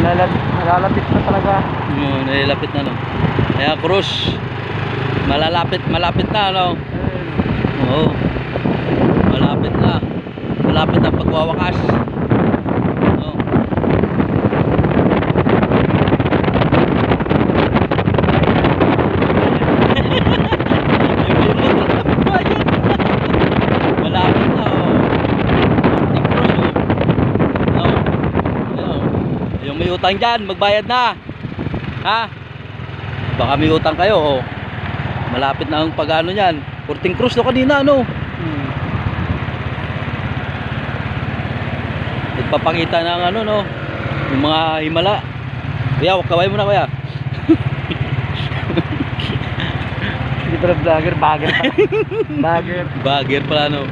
Malalapit na talaga. Nalalapit na, no. Kaya Cruz, malapit na, no. Oo. Malapit na. Malapit ang pagwawakas. No. Malapit na, oh. Yung Cruz, oh. No. Yung may utang dyan, magbayad na. Ha? Baka may utang kayo, oh. Malapit na ang pag-ano niyan. Porting Cruz no kanina, ano. Nagpapakita ng ano, no. Yung mga himala. Kuya, kaway mo na, kuya. Hindi pala vlogger, bagger pala. Bagger. Bagger pala, no.